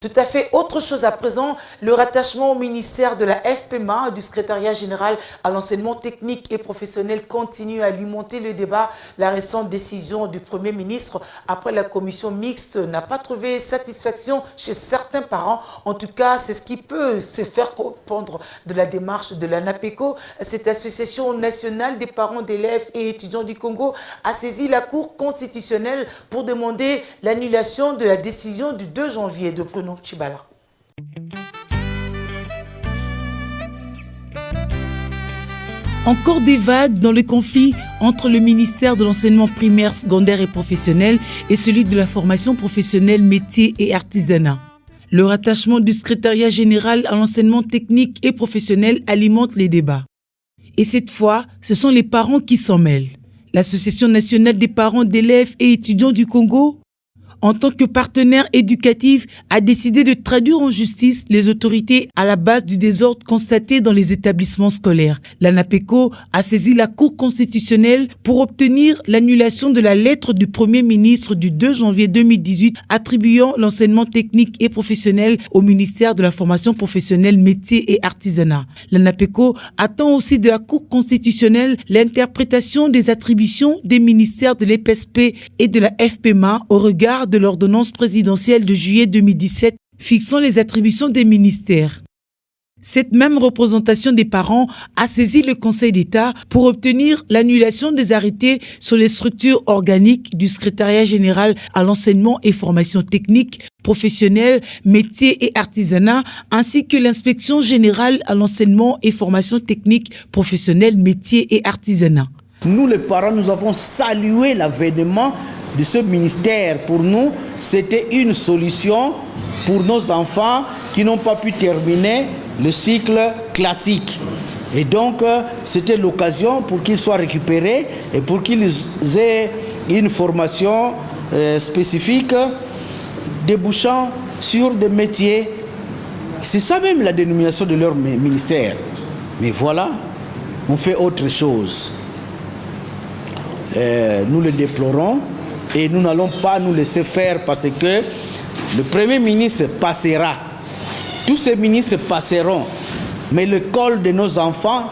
Tout à fait. Autre chose à présent, le rattachement au ministère de la FPMA, du secrétariat général à l'enseignement technique et professionnel, continue à alimenter le débat. La récente décision du Premier ministre après la commission mixte n'a pas trouvé satisfaction chez certains parents. En tout cas, c'est ce qui peut se faire comprendre de la démarche de l'ANAPECO. Cette association nationale des parents d'élèves et étudiants du Congo a saisi la Cour constitutionnelle pour demander l'annulation de la décision du 2 janvier de Bruno Tshibala. Encore des vagues dans le conflit entre le ministère de l'enseignement primaire, secondaire et professionnel et celui de la formation professionnelle, métier et artisanat. Le rattachement du secrétariat général à l'enseignement technique et professionnel alimente les débats. Et cette fois, ce sont les parents qui s'en mêlent. L'Association nationale des parents d'élèves et étudiants du Congo, en tant que partenaire éducatif, a décidé de traduire en justice les autorités à la base du désordre constaté dans les établissements scolaires. L'ANAPECO a saisi la Cour constitutionnelle pour obtenir l'annulation de la lettre du Premier ministre du 2 janvier 2018 attribuant l'enseignement technique et professionnel au ministère de la formation professionnelle, métier et artisanat. L'ANAPECO attend aussi de la Cour constitutionnelle l'interprétation des attributions des ministères de l'EPSP et de la FPMA au regard de l'ordonnance présidentielle de juillet 2017 fixant les attributions des ministères. Cette même représentation des parents a saisi le Conseil d'État pour obtenir l'annulation des arrêtés sur les structures organiques du secrétariat général à l'enseignement et formation technique, professionnelle, métier et artisanat, ainsi que l'inspection générale à l'enseignement et formation technique, professionnelle, métier et artisanat. Nous les parents, nous avons salué l'avènement de ce ministère. Pour nous, c'était une solution pour nos enfants qui n'ont pas pu terminer le cycle classique. Et donc, c'était l'occasion pour qu'ils soient récupérés et pour qu'ils aient une formation spécifique débouchant sur des métiers. C'est ça même la dénomination de leur ministère. Mais voilà, on fait autre chose. Nous le déplorons et nous n'allons pas nous laisser faire parce que le Premier ministre passera. Tous ces ministres passeront. Mais l'école de nos enfants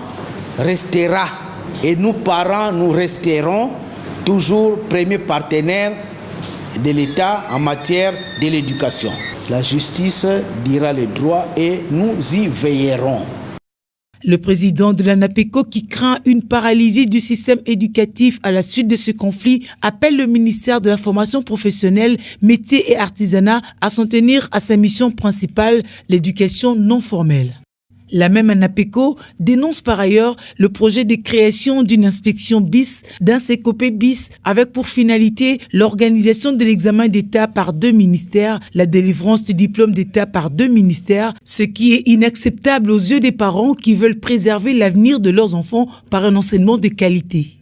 restera. Et nous, parents, nous resterons toujours premiers partenaires de l'État en matière de l'éducation. La justice dira le droit et nous y veillerons. Le président de l'ANAPECO, qui craint une paralysie du système éducatif à la suite de ce conflit, appelle le ministère de la formation professionnelle, métier et artisanat à s'en tenir à sa mission principale, l'éducation non formelle. La même ANAPECO dénonce par ailleurs le projet de création d'une inspection bis, d'un CECOPE bis, avec pour finalité l'organisation de l'examen d'État par 2 ministères, la délivrance du diplôme d'État par 2 ministères, ce qui est inacceptable aux yeux des parents qui veulent préserver l'avenir de leurs enfants par un enseignement de qualité.